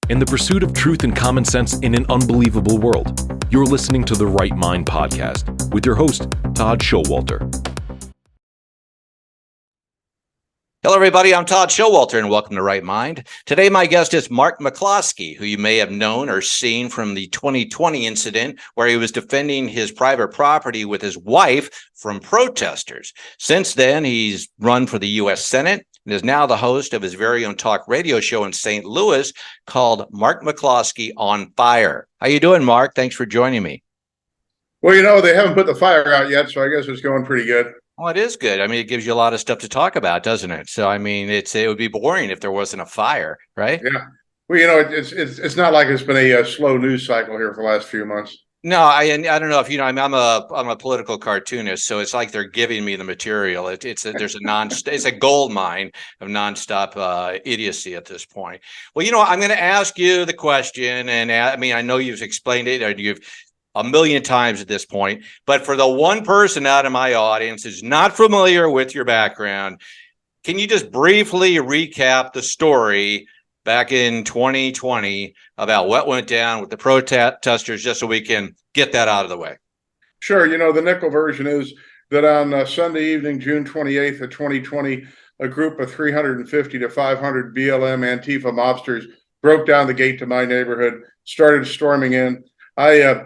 in the pursuit of truth and common sense in an unbelievable world. You're listening to the Right Mind Podcast with your host, Todd Showalter. Hello, everybody. I'm Todd Showalter, and welcome to Right Mind. Today, my guest is Mark McCloskey, who you may have known or seen from the 2020 incident where he was defending his private property with his wife from protesters. Since then, he's run for the U.S. Senate and is now the host of his very own talk radio show in St. Louis called Mark McCloskey on Fire. How you doing, Mark? Thanks for joining me. Well, you know, they haven't put the fire out yet, so I guess it's going pretty good. Well, it is good. I mean, it gives you a lot of stuff to talk about, doesn't it? So, I mean, it would be boring if there wasn't a fire, right? Yeah. Well, you know, it's not like it's been a slow news cycle here for the last few months. No, I don't know if you know. I'm a political cartoonist, so it's like they're giving me the material. It's a gold mine of nonstop idiocy at this point. Well, you know, I'm going to ask you the question, and I mean, I know you've explained it, or you've a million times at this point, but for the one person out of my audience who's not familiar with your background, can you just briefly recap the story back in 2020 about what went down with the protesters, just so we can get that out of the way? Sure. You know, the nickel version is that on Sunday evening, June 28th of 2020, a group of 350 to 500 BLM Antifa mobsters broke down the gate to my neighborhood, started storming in. My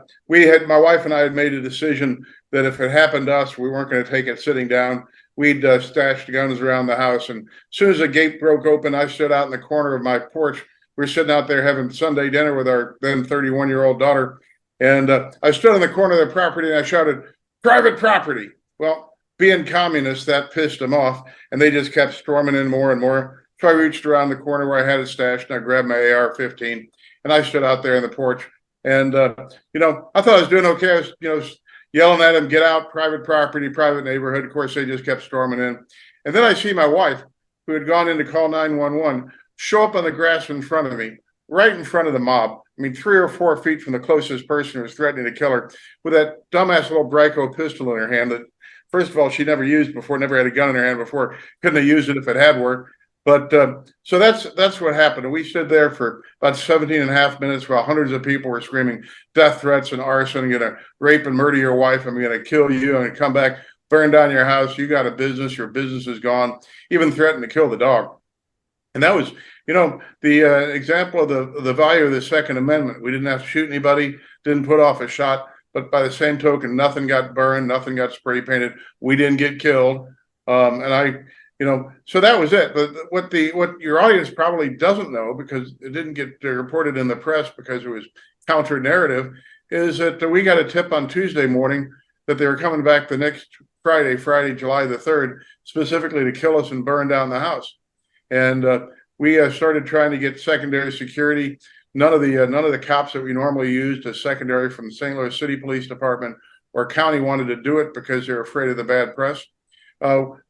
wife and I had made a decision that if it happened to us, we weren't going to take it sitting down. We'd stashed guns around the house. And as soon as the gate broke open, I stood out in the corner of my porch. We were sitting out there having Sunday dinner with our then 31-year-old daughter. And I stood in the corner of the property and I shouted, "Private property." Well, being communists, that pissed them off. And they just kept storming in more and more. So I reached around the corner where I had it stashed and I grabbed my AR-15 and I stood out there in the porch. And, you know, I thought I was doing okay. I was, yelling at them, "Get out, private property, private neighborhood." Of course, they just kept storming in. And then I see my wife, who had gone in to call 911, show up on the grass in front of me, right in front of the mob. I mean, 3 or 4 feet from the closest person who was threatening to kill her, with that dumbass little Bryco pistol in her hand that, first of all, she never used before, never had a gun in her hand before, couldn't have used it if it had worked. But so that's what happened. And we stood there for about 17 and a half minutes while hundreds of people were screaming death threats and arson. "I'm going to rape and murder your wife. I'm going to kill you. I'm going to come back, burn down your house. You got a business. Your business is gone." Even threatened to kill the dog. And that was, the example of the value of the Second Amendment. We didn't have to shoot anybody, didn't put off a shot. But by the same token, nothing got burned, nothing got spray painted. We didn't get killed. So that was it. But what your audience probably doesn't know, because it didn't get reported in the press because it was counter narrative, is that we got a tip on Tuesday morning that they were coming back the next Friday, July the 3rd, specifically to kill us and burn down the house. And we started trying to get secondary security. None of the cops that we normally used as secondary from the St. Louis City Police Department or county wanted to do it because they're afraid of the bad press.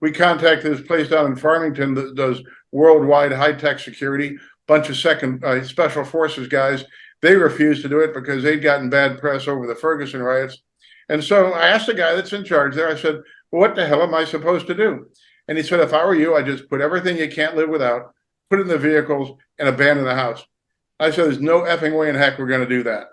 We contacted this place down in Farmington that does worldwide high-tech security, bunch of special forces guys. They refused to do it because they'd gotten bad press over the Ferguson riots. And so I asked the guy that's in charge there, I said, "Well, what the hell am I supposed to do?" And he said, "If I were you, I'd just put everything you can't live without, put it in the vehicles, and abandon the house." I said, "There's no effing way in heck we're going to do that."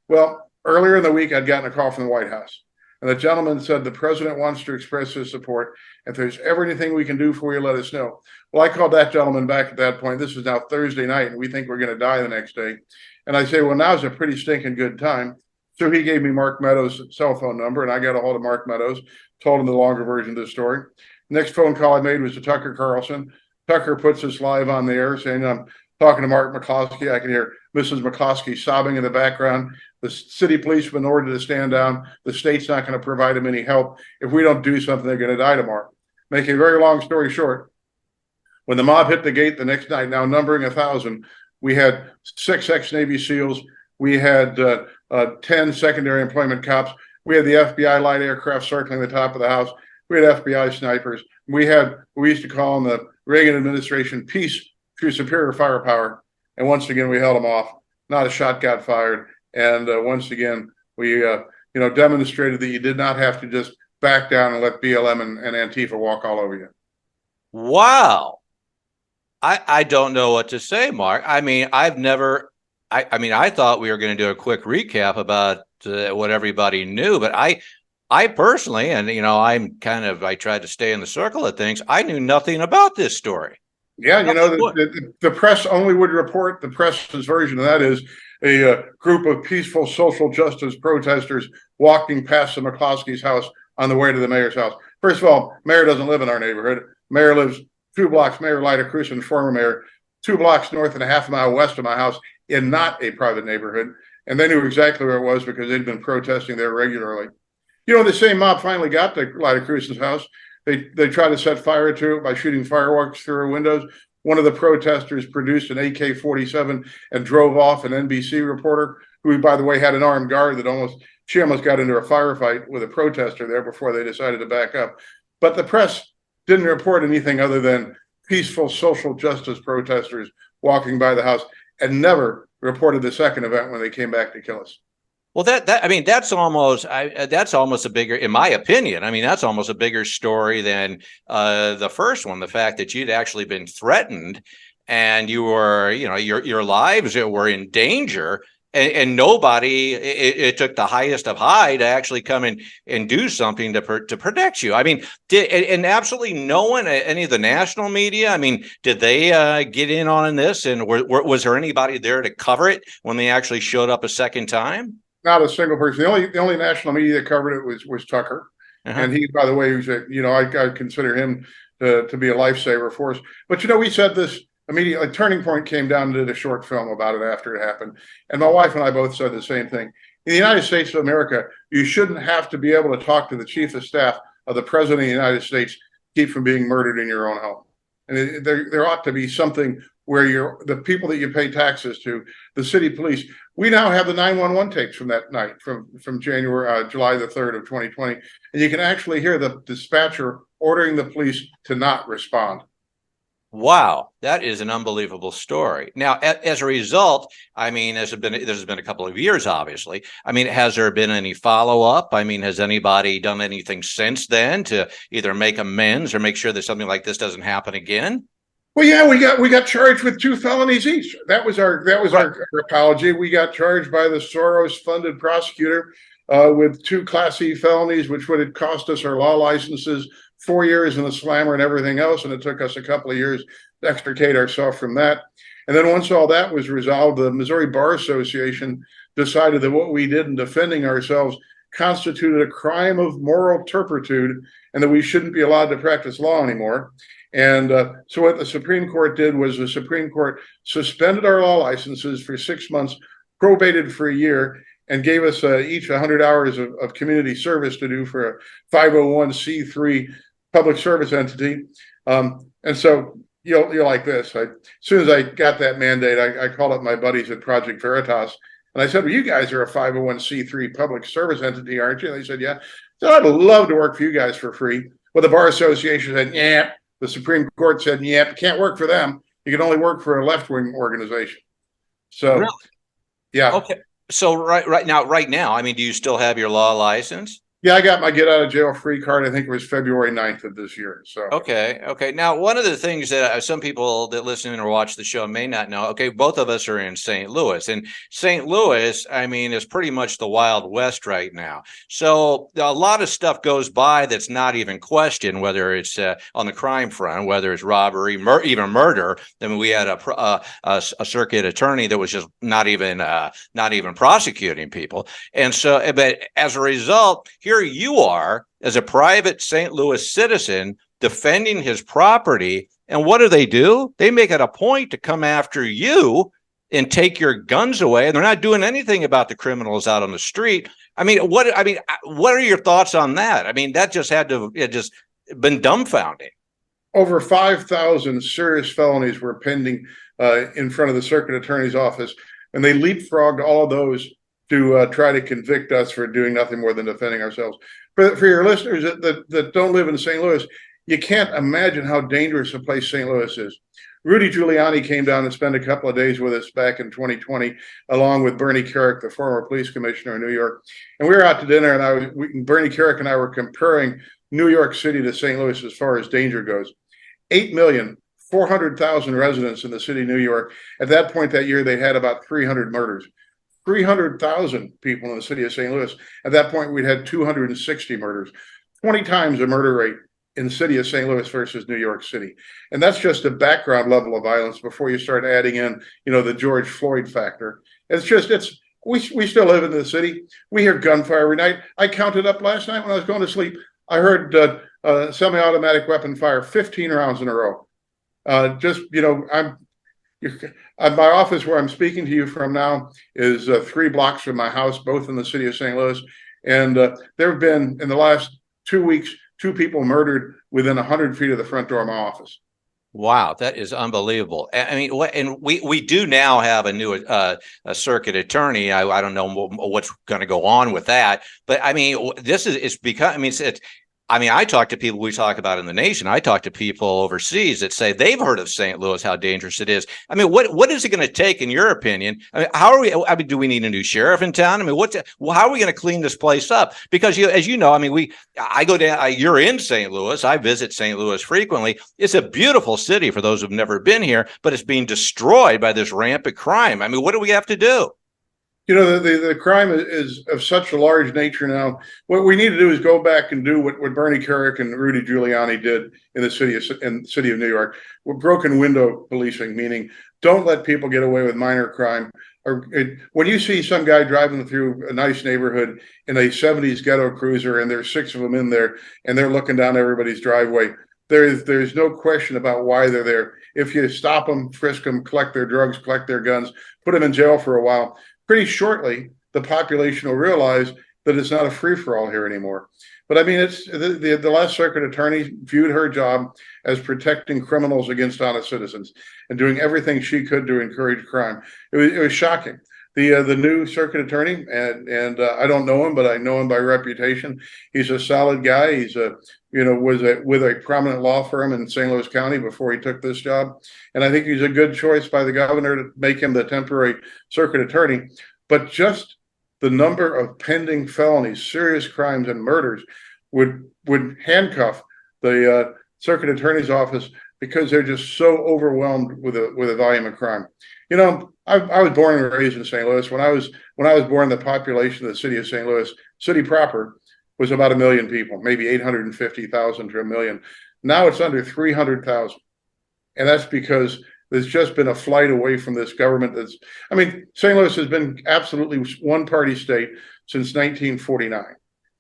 Well, earlier in the week, I'd gotten a call from the White House. And the gentleman said, "The president wants to express his support. If there's ever anything we can do for you, let us know." Well, I called that gentleman back at that point. This is now Thursday night, and we think we're going to die the next day. And I say, "Well, now's a pretty stinking good time." So he gave me Mark Meadows' cell phone number, and I got a hold of Mark Meadows, told him the longer version of the story. Next phone call I made was to Tucker Carlson. Tucker puts us live on the air saying, "I'm talking to Mark McCloskey." I can hear Mrs. McCloskey sobbing in the background. The city police have been ordered to stand down. The state's not going to provide them any help. If we don't do something, they're going to die tomorrow. Making a very long story short, when the mob hit the gate the next night, now numbering 1,000, we had 6 ex-Navy SEALs. We had 10 secondary employment cops. We had the FBI light aircraft circling the top of the house. We had FBI snipers. We used to call in the Reagan administration peace through superior firepower. And once again, we held them off. Not a shot got fired. And once again, we demonstrated that you did not have to just back down and let BLM and Antifa walk all over you. Wow. I don't know what to say, Mark. I mean, I've never I mean, I thought we were going to do a quick recap about what everybody knew, but I personally, and I tried to stay in the circle of things. I knew nothing about this story. Yeah, the press only would report, the press's version of that is a group of peaceful social justice protesters walking past the McCloskey's house on the way to the mayor's house. First of all, mayor doesn't live in our neighborhood. Mayor lives 2 blocks, Mayor Lyda Cruz, former mayor, 2 blocks north and a half mile west of my house in not a private neighborhood. And they knew exactly where it was because they'd been protesting there regularly. The same mob finally got to Lyda Cruz's house. They tried to set fire to it by shooting fireworks through her windows. One of the protesters produced an AK-47 and drove off. An NBC reporter, who, by the way, had an armed guard that almost got into a firefight with a protester there before they decided to back up. But the press didn't report anything other than peaceful social justice protesters walking by the house, and never reported the second event when they came back to kill us. Well, that's almost a bigger, in my opinion. I mean, that's almost a bigger story than the first one. The fact that you'd actually been threatened, and you were, your lives were in danger, and nobody. It took the highest of high to actually come in and do something to protect you. I mean, and absolutely no one, any of the national media. I mean, did they get in on this? And was there anybody there to cover it when they actually showed up a second time? Not a single person. The only national media that covered it was Tucker, and he, by the way, I consider him to be a lifesaver for us. But we said this immediately. Turning Point came down and did a short film about it after it happened, and my wife and I both said the same thing. In the United States of America, you shouldn't have to be able to talk to the chief of staff of the president of the United States to keep from being murdered in your own home. And there ought to be something where the people that you pay taxes to, the city police. We now have the 911 tapes from that night, from July the 3rd of 2020, and you can actually hear the dispatcher ordering the police to not respond. Wow, that is an unbelievable story. Now, as a result, I mean, this has been a couple of years, obviously. I mean, has there been any follow-up? I mean, has anybody done anything since then to either make amends or make sure that something like this doesn't happen again? Well, yeah, we got charged with 2 felonies each. That was our apology. We got charged by the Soros-funded prosecutor with 2 Class E felonies, which would have cost us our law licenses, 4 years in the slammer and everything else, and it took us a couple of years to extricate ourselves from that. And then once all that was resolved, the Missouri Bar Association decided that what we did in defending ourselves constituted a crime of moral turpitude, and that we shouldn't be allowed to practice law anymore. And so what the Supreme Court did was the Supreme Court suspended our law licenses for 6 months, probated for a year, and gave us each 100 hours of community service to do for a 501c3 public service entity. And so you're like this. As soon as I got that mandate, I called up my buddies at Project Veritas, and I said, well, you guys are a 501c3 public service entity, aren't you? And they said, yeah. So I'd love to work for you guys for free. Well, the Bar Association said, yeah. The Supreme Court said, yeah, can't work for them. You can only work for a left-wing organization. So, really? Yeah. Okay. So right now, I mean, do you still have your law license? Yeah, I got my get out of jail free card. I think it was February 9th of this year. So okay. Now, one of the things that some people that listen or watch the show may not know. Okay, both of us are in St. Louis, and St. Louis, I mean, is pretty much the Wild West right now. So a lot of stuff goes by that's not even questioned, whether it's on the crime front, whether it's robbery, even murder. I mean, we had a circuit attorney that was just not even prosecuting people, and so, but as a result, here you are as a private St. Louis citizen defending his property. And what do? They make it a point to come after you and take your guns away. And they're not doing anything about the criminals out on the street. I mean, what are your thoughts on that? I mean, that just had to just been dumbfounding. Over 5,000 serious felonies were pending in front of the circuit attorney's office, and they leapfrogged all of those to try to convict us for doing nothing more than defending ourselves. For your listeners that don't live in St. Louis, you can't imagine how dangerous a place St. Louis is. Rudy Giuliani came down and spent a couple of days with us back in 2020, along with Bernie Kerik, the former police commissioner in New York. And we were out to dinner, and Bernie Kerik and I were comparing New York City to St. Louis as far as danger goes. 8,400,000 400,000 residents in the city of New York. At that point that year, they had about 300 murders. 300,000 people in the city of St. Louis. At that point, we'd had 260 murders, 20 times the murder rate in the city of St. Louis versus New York City. And that's just a background level of violence before you start adding in, the George Floyd factor. We still live in the city. We hear gunfire every night. I counted up last night when I was going to sleep. I heard semi-automatic weapon fire 15 rounds in a row. My office where I'm speaking to you from now is 3 blocks from my house, both in the city of St. Louis. And there have been, in the last 2 weeks, 2 people murdered within 100 feet of the front door of my office. Wow, that is unbelievable. I mean, and we do now have a new a circuit attorney. I don't know what's going to go on with that, but I mean, it's because I talk to people we talk about in the nation. I talk to people overseas that say they've heard of St. Louis, how dangerous it is. I mean, what is it going to take, in your opinion? I mean, how are we? I mean, do we need a new sheriff in town? I mean, how are we going to clean this place up? Because as you know, I mean, I go down. You're in St. Louis. I visit St. Louis frequently. It's a beautiful city for those who've never been here, but it's being destroyed by this rampant crime. I mean, what do we have to do? The crime is of such a large nature now. What we need to do is go back and do what Bernie Kerik and Rudy Giuliani did in the city of New York, with broken window policing, meaning don't let people get away with minor crime. When you see some guy driving through a nice neighborhood in a 70s ghetto cruiser and there's 6 of them in there and they're looking down everybody's driveway, there's no question about why they're there. If you stop them, frisk them, collect their drugs, collect their guns, put them in jail for a while, pretty shortly, the population will realize that it's not a free-for-all here anymore. But I mean, it's the last circuit attorney viewed her job as protecting criminals against honest citizens and doing everything she could to encourage crime. It was shocking. The new circuit attorney, and I don't know him, but I know him by reputation. He's a solid guy. He's was with a prominent law firm in St. Louis County before he took this job. And I think he's a good choice by the governor to make him the temporary circuit attorney. But just the number of pending felonies, serious crimes, and murders would handcuff the circuit attorney's office because they're just so overwhelmed with a volume of crime. I was born and raised in St. Louis. When I was born, the population of the city of St. Louis, city proper, was about 1 million people, maybe 850,000 to 1 million. Now it's under 300,000. And that's because there's just been a flight away from this government. St. Louis has been absolutely one-party state since 1949.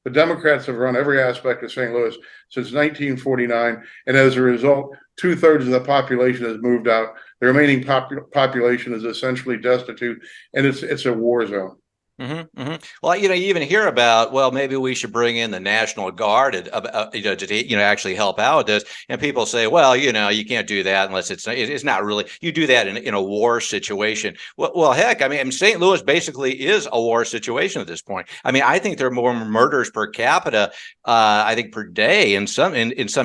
The Democrats have run every aspect of St. Louis since 1949. And as a result, 2/3 of the population has moved out. The remaining population is essentially destitute, and it's a war zone. Mm-hmm, mm-hmm. Well, you even hear about, well, maybe we should bring in the National Guard to actually help out with this. And people say, well, you can't do that unless it's not really, you do that in a war situation. Well, heck, St. Louis basically is a war situation at this point. I think there are more murders per capita, I think per day in some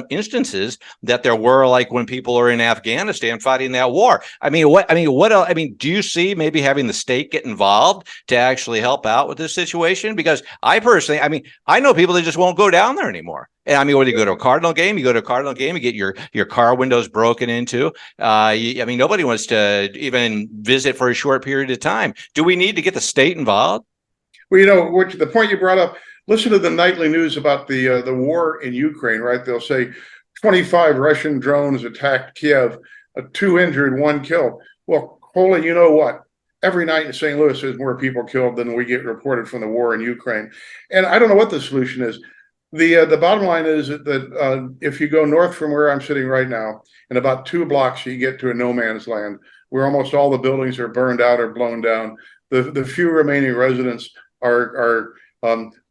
instances that there were, like when people are in Afghanistan fighting that war. What else? Do you see maybe having the state get involved to actually help out with this situation? Because I personally, I know people that just won't go down there anymore. And whether you go to a Cardinal game, you get your car windows broken into. Nobody wants to even visit for a short period of time. Do we need to get the state involved? Well, the point you brought up, listen to the nightly news about the war in Ukraine, right? They'll say 25 Russian drones attacked Kiev, 2 injured, 1 killed. Well, holy, you know what? Every night in St. Louis, there's more people killed than we get reported from the war in Ukraine. And I don't know what the solution is. The bottom line is that if you go north from where I'm sitting right now, in about 2 blocks, you get to a no man's land where almost all the buildings are burned out or blown down. The few remaining residents are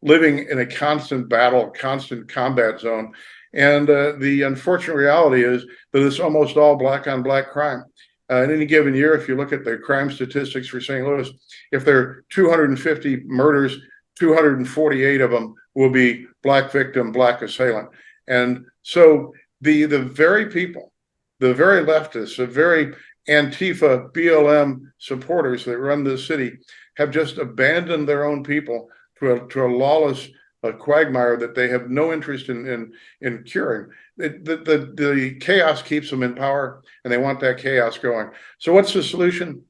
living in a constant battle, constant combat zone. And the unfortunate reality is that it's almost all black on black crime. In any given year, if you look at the crime statistics for St. Louis, if there are 250 murders, 248 of them will be black victim, black assailant. And so the very people, the very leftists, the very Antifa, BLM supporters that run this city have just abandoned their own people to a lawless a quagmire that they have no interest in curing. The chaos keeps them in power, and they want that chaos going. So what's the solution?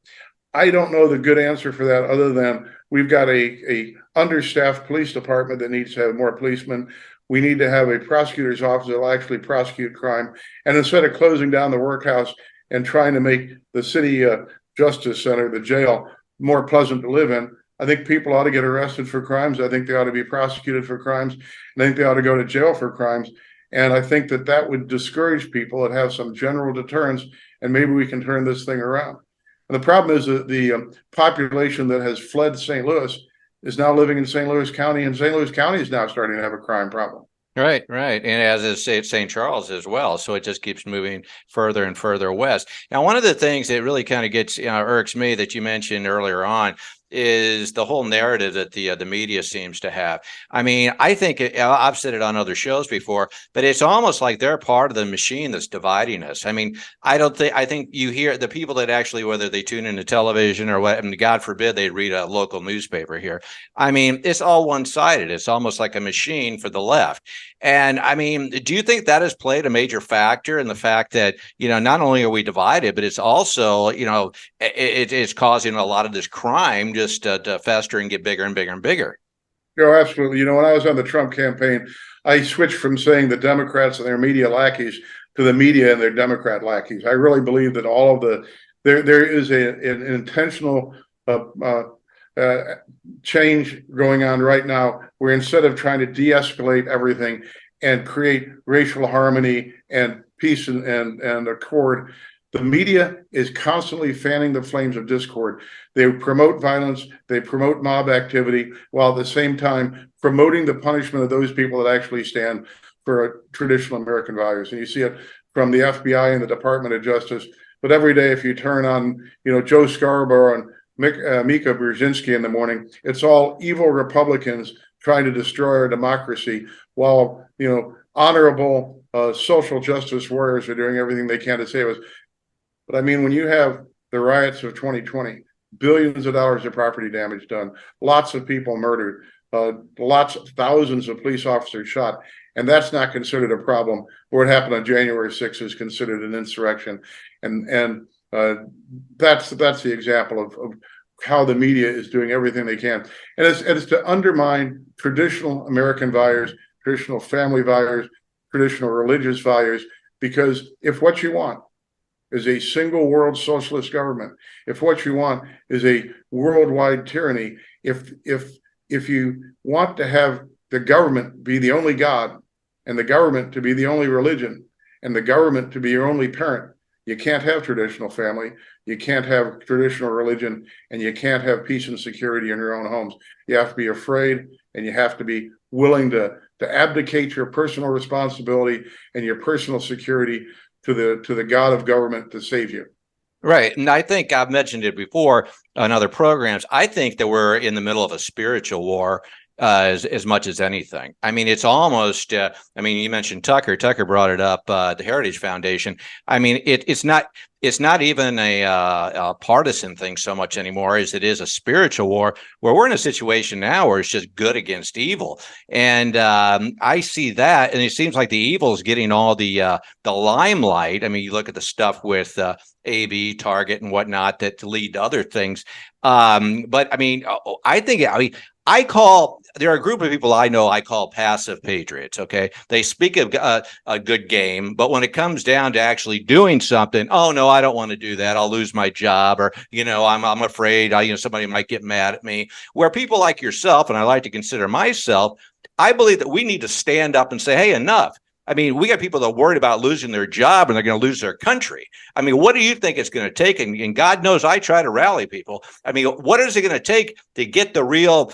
I don't know the good answer for that, other than we've got a understaffed police department that needs to have more policemen. We need to have a prosecutor's office that will actually prosecute crime. And instead of closing down the workhouse and trying to make the city justice center, the jail, more pleasant to live in, I think people ought to get arrested for crimes. I think they ought to be prosecuted for crimes. And I think they ought to go to jail for crimes. And I think that would discourage people and have some general deterrence. And maybe we can turn this thing around. And the problem is that the population that has fled St. Louis is now living in St. Louis County, and St. Louis County is now starting to have a crime problem. Right. And as is St. Charles as well. So it just keeps moving further and further west. Now, one of the things that really kind of gets, irks me that you mentioned earlier on is the whole narrative that the media seems to have. I mean, I think I've said it on other shows before, but it's almost like they're part of the machine that's dividing us. I mean, I think you hear the people that actually, whether they tune into television or what, and God forbid they read a local newspaper here. I mean, it's all one-sided. It's almost like a machine for the left. And I mean, do you think that has played a major factor in the fact that, not only are we divided, but it's also, it's causing a lot of this crime just to fester and get bigger and bigger and bigger. Absolutely. When I was on the Trump campaign, I switched from saying the Democrats and their media lackeys to the media and their Democrat lackeys. I really believe that all of there is an intentional change going on right now, where instead of trying to de-escalate everything and create racial harmony and peace and accord, the media is constantly fanning the flames of discord. They promote violence, they promote mob activity, while at the same time promoting the punishment of those people that actually stand for traditional American values. And you see it from the FBI and the Department of Justice. But every day, if you turn on, Joe Scarborough and Mika Brzezinski in the morning, it's all evil Republicans trying to destroy our democracy, while, honorable social justice warriors are doing everything they can to save us. But I mean, when you have the riots of 2020, billions of dollars of property damage done, lots of people murdered, thousands of police officers shot, and that's not considered a problem. What happened on January 6th is considered an insurrection. And that's the example of how the media is doing everything they can. And it's to undermine traditional American values, traditional family values, traditional religious values, because if what you want is a single world socialist government, if what you want is a worldwide tyranny, if you want to have the government be the only God, and the government to be the only religion, and the government to be your only parent, you can't have traditional family, you can't have traditional religion, and you can't have peace and security in your own homes. You have to be afraid, and you have to be willing to abdicate your personal responsibility and your personal security to the God of government to save you. Right. And I think I've mentioned it before on other programs. I think that we're in the middle of a spiritual war as much as anything. I mean, it's almost, you mentioned Tucker. Tucker brought it up, the Heritage Foundation. I mean, it's not even a partisan thing so much anymore as it is a spiritual war, where we're in a situation now where it's just good against evil. And I see that, and it seems like the evil is getting all the limelight. I mean, you look at the stuff with AB, Target, and whatnot that lead to other things. But I mean, there are a group of people I know I call passive patriots. Okay. They speak of a good game, but when it comes down to actually doing something, oh no, I don't want to do that. I'll lose my job, or, I'm afraid somebody might get mad at me. Where people like yourself, and I like to consider myself, I believe that we need to stand up and say, hey, enough. I mean, we got people that are worried about losing their job and they're going to lose their country. I mean, what do you think it's going to take? And God knows I try to rally people. I mean, what is it going to take to get the real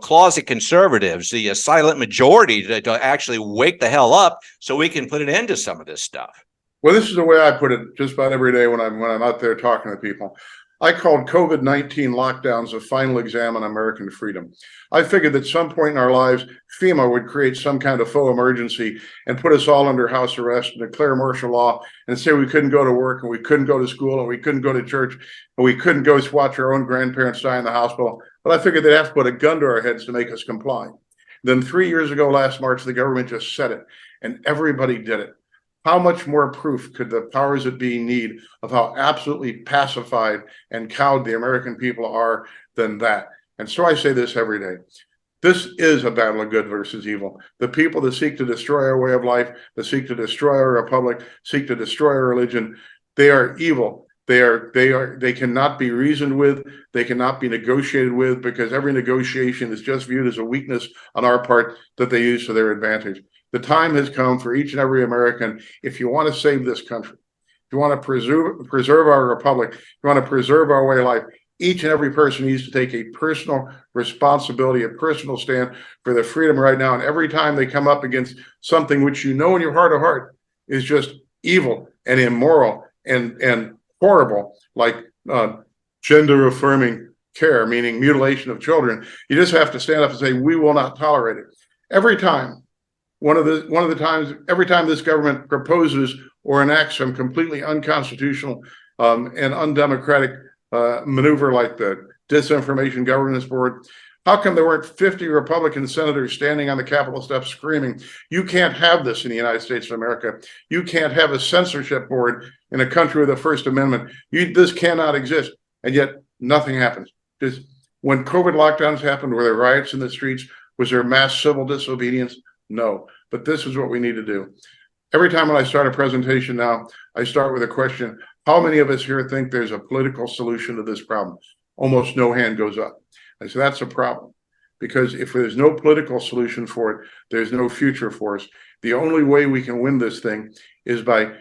closet conservatives, the silent majority, to actually wake the hell up so we can put an end to some of this stuff? Well, this is the way I put it just about every day when I'm out there talking to people. I called COVID-19 lockdowns a final exam on American freedom. I figured that at some point in our lives, FEMA would create some kind of faux emergency and put us all under house arrest and declare martial law and say we couldn't go to work and we couldn't go to school and we couldn't go to church and we couldn't go watch our own grandparents die in the hospital. But I figured they'd have to put a gun to our heads to make us comply. Then 3 years ago, last March, the government just said it, and everybody did it. How much more proof could the powers that be need of how absolutely pacified and cowed the American people are than that? And so I say this every day. This is a battle of good versus evil. The people that seek to destroy our way of life, that seek to destroy our republic, seek to destroy our religion, they are evil. They cannot be reasoned with. They cannot be negotiated with, because every negotiation is just viewed as a weakness on our part that they use to their advantage. The time has come for each and every American, if you want to save this country, if you want to preserve our republic, if you want to preserve our way of life, each and every person needs to take a personal responsibility, a personal stand for their freedom right now. And every time they come up against something which you know in your heart of heart is just evil and immoral and horrible, like gender affirming care, meaning mutilation of children, you just have to stand up and say, we will not tolerate it. Every time every time this government proposes or enacts some completely unconstitutional and undemocratic maneuver like the Disinformation Governance Board, how come there weren't 50 Republican senators standing on the Capitol steps screaming, you can't have this in the United States of America. You can't have a censorship board in a country with a First Amendment. This cannot exist. And yet nothing happens. Just when COVID lockdowns happened, were there riots in the streets? Was there mass civil disobedience? No. But this is what we need to do. Every time when I start a presentation now, I start with a question. How many of us here think there's a political solution to this problem? Almost no hand goes up. I say that's a problem, because if there's no political solution for it, there's no future for us. The only way we can win this thing is by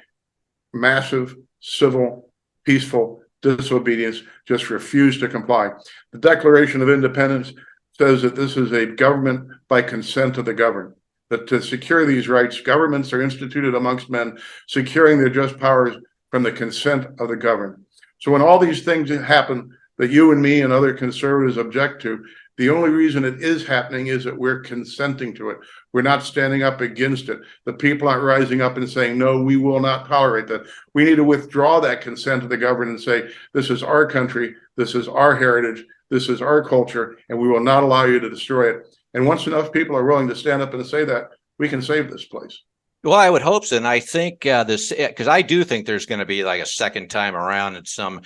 massive, civil, peaceful disobedience. Just refuse to comply. The Declaration of Independence says that this is a government by consent of the governed. That to secure these rights, governments are instituted amongst men, securing their just powers from the consent of the governed. So when all these things happen that you and me and other conservatives object to, the only reason it is happening is that we're consenting to it. We're not standing up against it. The people aren't rising up and saying, no, we will not tolerate that. We need to withdraw that consent to the government and say, this is our country, this is our heritage, this is our culture, and we will not allow you to destroy it. And once enough people are willing to stand up and say that, we can save this place. Well, I would hope so. And I think because I do think there's going to be like a second time around in some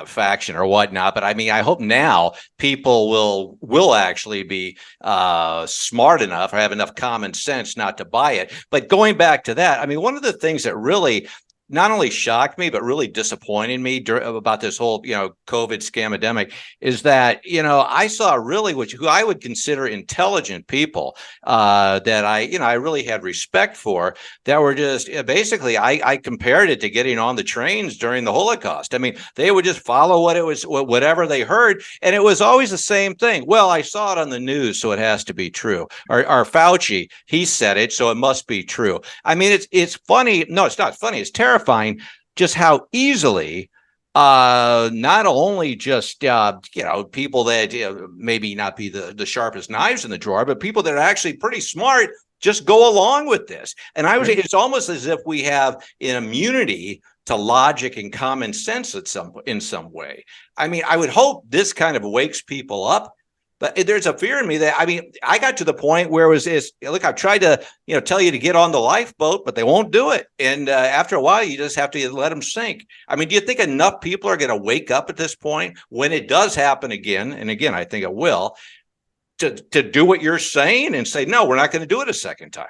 faction or whatnot. But I mean, I hope now people will actually be smart enough or have enough common sense not to buy it. But going back to that, I mean, one of the things that really not only shocked me, but really disappointed me about this whole, COVID scamdemic is that, I saw really who I would consider intelligent people that I really had respect for that were just basically, I compared it to getting on the trains during the Holocaust. I mean, they would just follow whatever they heard. And it was always the same thing. Well, I saw it on the news, so it has to be true. Or Fauci, he said it, so it must be true. I mean, it's funny. No, it's not funny. It's terrifying just how easily not only just people that maybe not be the sharpest knives in the drawer, but people that are actually pretty smart just go along with this. And it's almost as if we have an immunity to logic and common sense in some way. I mean, I would hope this kind of wakes people up. But there's a fear in me that, I mean, I got to the point where look, I've tried to, tell you to get on the lifeboat, but they won't do it. And after a while, you just have to let them sink. I mean, do you think enough people are going to wake up at this point when it does happen again? And again, I think it will, to do what you're saying and say, no, we're not going to do it a second time.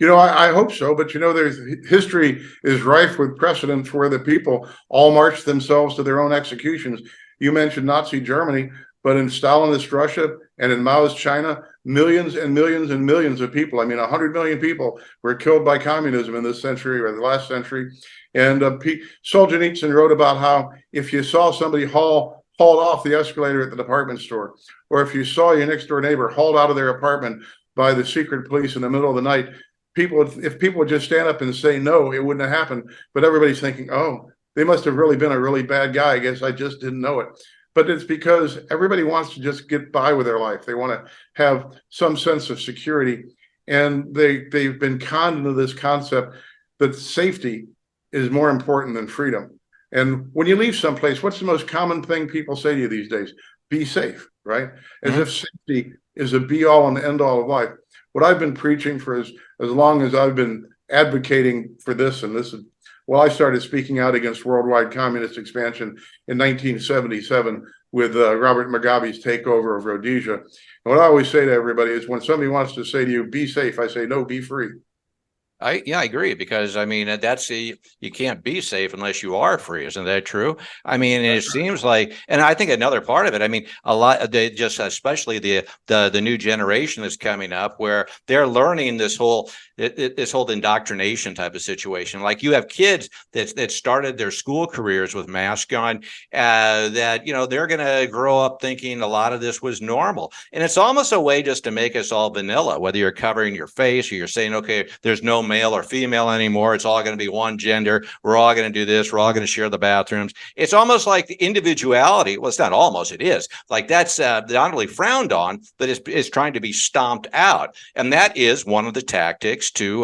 I hope so. But, history is rife with precedents where the people all marched themselves to their own executions. You mentioned Nazi Germany. But in Stalinist Russia and in Mao's China, millions and millions and millions of people, 100 million people were killed by communism in this century or the last century. And Solzhenitsyn wrote about how if you saw somebody hauled off the escalator at the department store, or if you saw your next door neighbor hauled out of their apartment by the secret police in the middle of the night, if people would just stand up and say no, it wouldn't have happened. But everybody's thinking, oh, they must have really been a really bad guy. I guess I just didn't know it. But it's because everybody wants to just get by with their life. They want to have some sense of security. And they've been conned into this concept that safety is more important than freedom. And when you leave someplace, what's the most common thing people say to you these days? be safe, right? As if safety is a be all and end all of life. What I've been preaching for as long as I've been advocating for this, and this is, well, I started speaking out against worldwide communist expansion in 1977 with Robert Mugabe's takeover of Rhodesia. And what I always say to everybody is when somebody wants to say to you, be safe, I say, no, be free. I agree, because I mean you can't be safe unless you are free. Isn't that true? I mean, it seems like, and I think another part of it, I mean, a lot of they just, especially the new generation that's coming up, where they're learning this whole indoctrination type of situation. Like you have kids that started their school careers with masks on, that they're going to grow up thinking a lot of this was normal, and it's almost a way just to make us all vanilla. Whether you're covering your face or you're saying, okay, there's no male or female anymore. It's all going to be one gender. We're all going to do this. We're all going to share the bathrooms. It's almost like the individuality. Well, it's not almost, it is. Like that's not only frowned on, but it's trying to be stomped out. And that is one of the tactics to,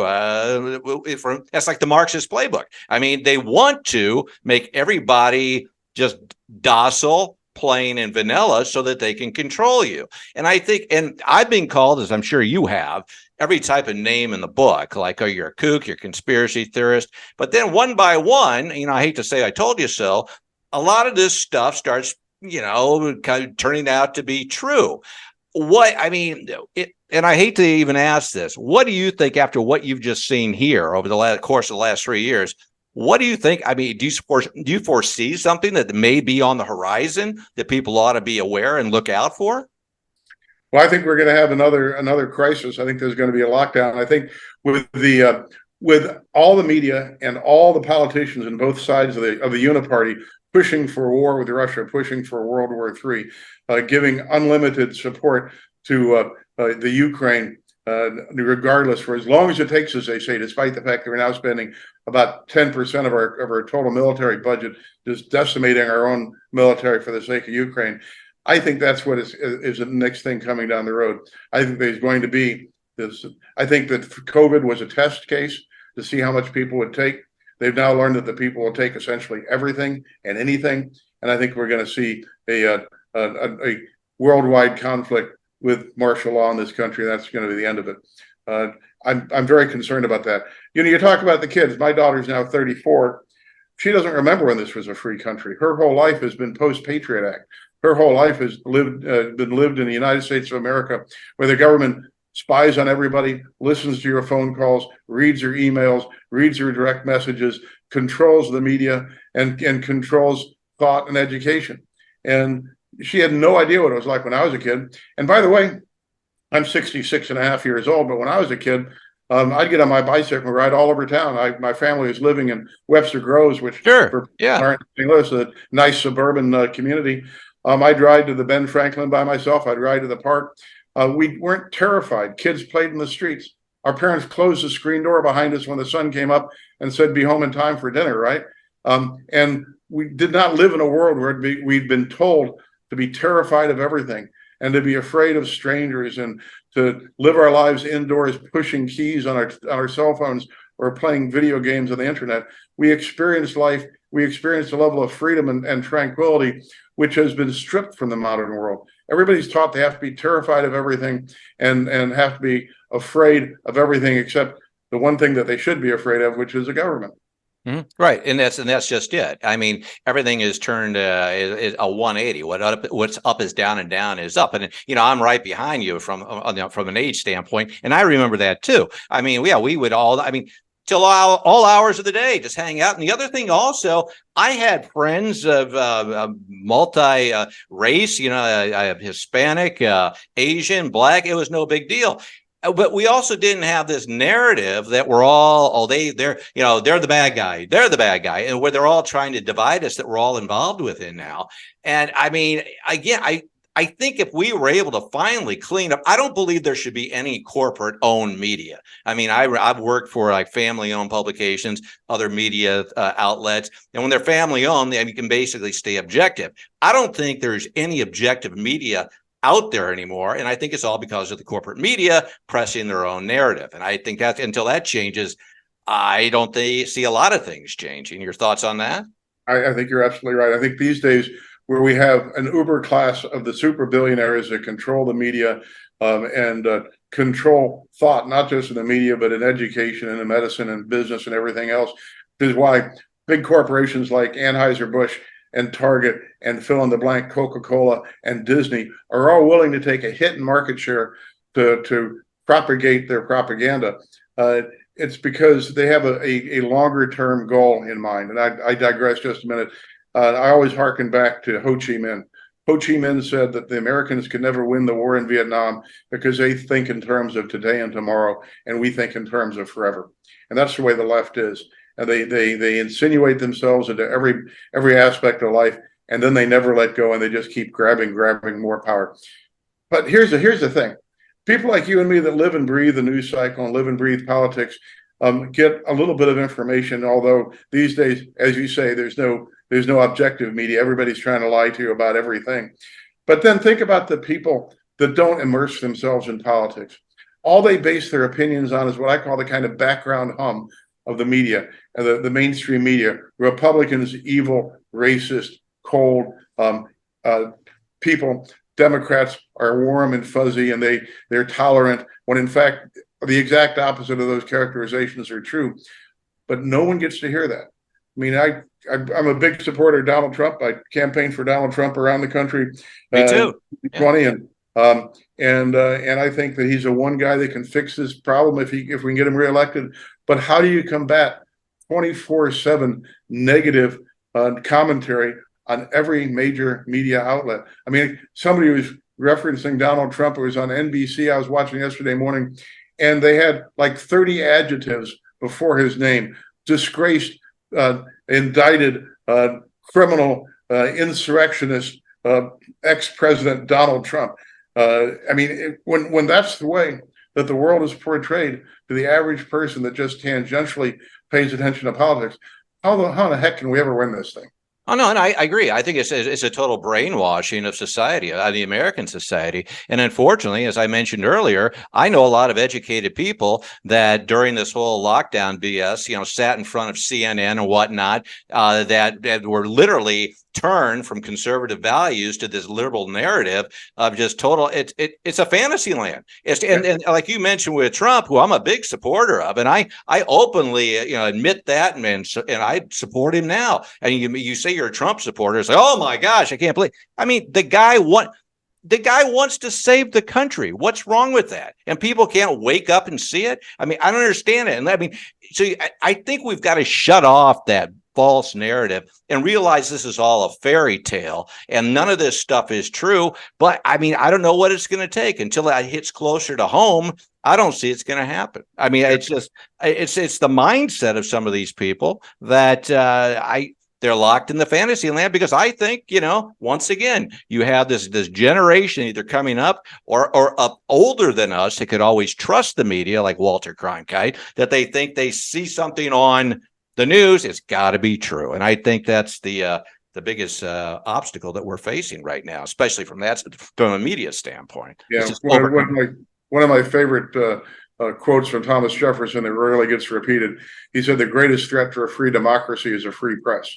that's like the Marxist playbook. I mean, they want to make everybody just docile, plain and vanilla so that they can control you. And I think, and I've been called, as I'm sure you have, every type of name in the book, like, oh, you're a kook, you're a conspiracy theorist. But then one by one, I hate to say I told you so, a lot of this stuff starts, kind of turning out to be true. And I hate to even ask this, what do you think after what you've just seen here over the course of the last 3 years? What do you think? I mean, do you foresee something that may be on the horizon that people ought to be aware and look out for? Well, I think we're going to have another crisis. I think there's going to be a lockdown. I think with all the media and all the politicians in both sides of the uniparty pushing for war with Russia, pushing for World War III, giving unlimited support to the Ukraine, regardless, for as long as it takes, as they say, despite the fact that we're now spending about 10% of our total military budget just decimating our own military for the sake of Ukraine. I think that's what is the next thing coming down the road. I think there's going to be this. I think that COVID was a test case to see how much people would take. They've now learned that the people will take essentially everything and anything. And I think we're going to see a worldwide conflict with martial law in this country. That's going to be the end of it. I'm very concerned about that. You talk about the kids. My daughter's now 34. She doesn't remember when this was a free country. Her whole life has been post-Patriot Act. Her whole life has been lived in the United States of America, where the government spies on everybody, listens to your phone calls, reads your emails, reads your direct messages, controls the media, and controls thought and education. And she had no idea what it was like when I was a kid. And by the way, I'm 66 and a half years old, but when I was a kid, I'd get on my bicycle and ride all over town. My family was living in Webster Groves, which for St. Louis, a nice suburban community. I'd ride to the Ben Franklin by myself. I'd ride to the park. We weren't terrified. Kids played in the streets. Our parents closed the screen door behind us when the sun came up and said, be home in time for dinner, right? And we did not live in a world where we'd been told to be terrified of everything and to be afraid of strangers and to live our lives indoors, pushing keys on our cell phones or playing video games on the internet. We experienced life. We experienced a level of freedom and tranquility, which has been stripped from the modern world. Everybody's taught they have to be terrified of everything and have to be afraid of everything except the one thing that they should be afraid of, which is the government. Mm-hmm. Right, and that's just it. I mean, everything is turned is a 180. What's up is down, and down is up. And I'm right behind you from an age standpoint, and I remember that too. I mean, we would all. I mean, till all hours of the day, just hang out. And the other thing also, I had friends of multi-race, Hispanic, Asian, Black. It was no big deal. But we also didn't have this narrative that we're all, they're the bad guy. They're the bad guy. And where they're all trying to divide us that we're all involved within now. And I mean, again, I think if we were able to finally clean up, I don't believe there should be any corporate owned media. I mean, I've worked for like family owned publications, other media outlets. And when they're family owned, you can basically stay objective. I don't think there's any objective media out there anymore. And I think it's all because of the corporate media pressing their own narrative. And I think that until that changes, I don't see a lot of things changing. Your thoughts on that? I think you're absolutely right. I think these days where we have an uber class of the super billionaires that control the media and control thought, not just in the media, but in education and in medicine and business and everything else. This is why big corporations like Anheuser-Busch and Target and fill in the blank Coca-Cola and Disney are all willing to take a hit in market share to propagate their propaganda. It's because they have a longer term goal in mind. And I digress just a minute. I always hearken back to Ho Chi Minh. Ho Chi Minh said that the Americans could never win the war in Vietnam because they think in terms of today and tomorrow, and we think in terms of forever. And that's the way the left is. And they insinuate themselves into every aspect of life, and then they never let go, and they just keep grabbing more power. But here's the thing. People like you and me that live and breathe the news cycle and live and breathe politics get a little bit of information, although these days, as you say, there's no objective media. Everybody's trying to lie to you about everything. But then think about the people that don't immerse themselves in politics. All they base their opinions on is what I call the kind of background hum of the media, the mainstream media. Republicans, evil, racist, cold people. Democrats are warm and fuzzy, and they're tolerant, when in fact the exact opposite of those characterizations are true. But no one gets to hear that. I mean, I'm a big supporter of Donald Trump. I campaigned for Donald Trump around the country. Me too. 20 yeah. And I think that he's the one guy that can fix this problem if we can get him reelected. But how do you combat 24/7 negative commentary on every major media outlet? I mean, somebody was referencing Donald Trump. It was on NBC. I was watching yesterday morning, and they had like 30 adjectives before his name: disgraced, indicted, criminal, insurrectionist, ex-president Donald Trump. I mean, when that's the way that the world is portrayed to the average person that just tangentially pays attention to politics, how the heck can we ever win this thing? Oh, no, and I agree. I think it's a total brainwashing of society, the American society. And unfortunately, as I mentioned earlier, I know a lot of educated people that during this whole lockdown BS, sat in front of CNN and whatnot, that were literally turned from conservative values to this liberal narrative of just total. It's a fantasy land. And like you mentioned with Trump, who I'm a big supporter of, and I openly admit that, and I support him now. And you say you're a Trump supporter, it's like, oh my gosh, I can't believe. I mean, the guy wants to save the country. What's wrong with that? And people can't wake up and see it. I mean, I don't understand it. And I mean, so I think we've got to shut off that false narrative and realize this is all a fairy tale and none of this stuff is true. But I mean, I don't know what it's going to take until it hits closer to home. I don't see it's going to happen. I mean, it's just it's the mindset of some of these people that they're locked in the fantasy land, because I think, once again, you have this generation either coming up or up older than us that could always trust the media, like Walter Cronkite, that they think they see something on the news, it's got to be true. And I think that's the biggest obstacle that we're facing right now, especially from a media standpoint. Yeah, one of my favorite quotes from Thomas Jefferson that rarely gets repeated. He said, "The greatest threat to a free democracy is a free press."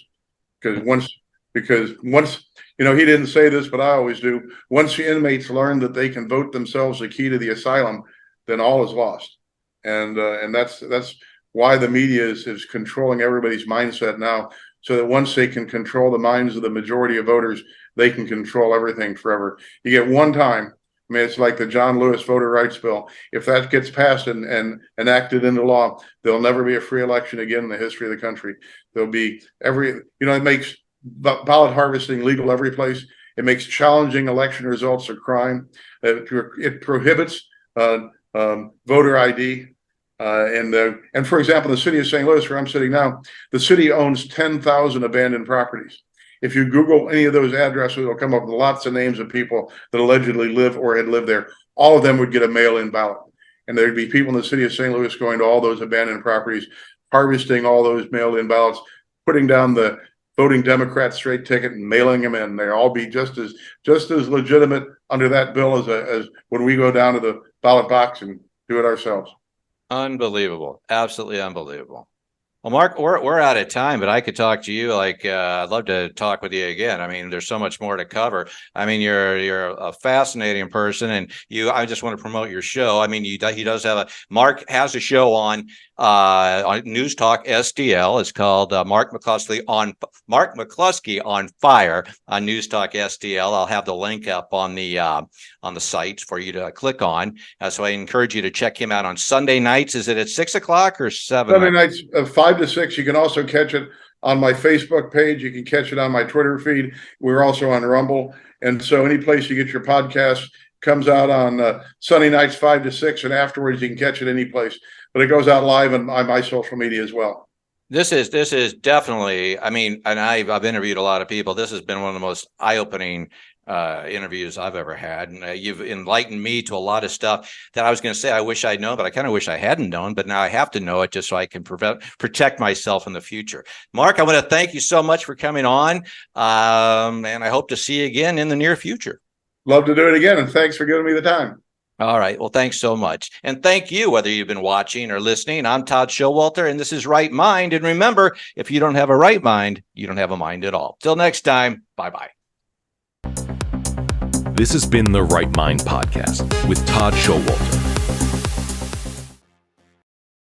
Because once, he didn't say this, but I always do. Once the inmates learn that they can vote themselves the key to the asylum, then all is lost. And that's why the media is controlling everybody's mindset now, so that once they can control the minds of the majority of voters, they can control everything forever. You get one time. I mean, it's like the John Lewis voter rights bill. If that gets passed and enacted into law, there'll never be a free election again in the history of the country. There'll be it makes ballot harvesting legal every place. It makes challenging election results a crime. It prohibits voter ID. And for example, the city of St. Louis, where I'm sitting now, the city owns 10,000 abandoned properties. If you Google any of those addresses, it'll come up with lots of names of people that allegedly live or had lived there. All of them would get a mail-in ballot. And there'd be people in the city of St. Louis going to all those abandoned properties, harvesting all those mail-in ballots, putting down the voting Democrat straight ticket and mailing them in. They'll all be just as legitimate under that bill as when we go down to the ballot box and do it ourselves. Unbelievable. Absolutely unbelievable. Well, Mark, we're out of time, but I could talk to you. I'd love to talk with you again. I mean, there's so much more to cover. I mean, you're a fascinating person, and I just want to promote your show. I mean, he does have Mark has a show on News Talk STL. It's called Mark McCloskey on Fire on News Talk STL. I'll have the link up on the site for you to click on. So I encourage you to check him out on Sunday nights. Is it at 6:00 or 7? Sunday nights, 5 to 6. You can also catch it on my Facebook page. You can catch it on my Twitter feed. We're also on Rumble. And so any place you get your podcast comes out on Sunday nights, 5 to 6. And afterwards, you can catch it any place. But it goes out live on my social media as well. This is definitely, I mean, and I've interviewed a lot of people. This has been one of the most eye-opening interviews I've ever had. And you've enlightened me to a lot of stuff that I was going to say I wish I'd known, but I kind of wish I hadn't known. But now I have to know it just so I can protect myself in the future. Mark, I want to thank you so much for coming on. And I hope to see you again in the near future. Love to do it again. And thanks for giving me the time. All right. Well, thanks so much. And thank you, whether you've been watching or listening. I'm Todd Showalter, and this is Right Mind. And remember, if you don't have a right mind, you don't have a mind at all. Till next time, bye-bye. This has been the Right Mind Podcast with Todd Showalter.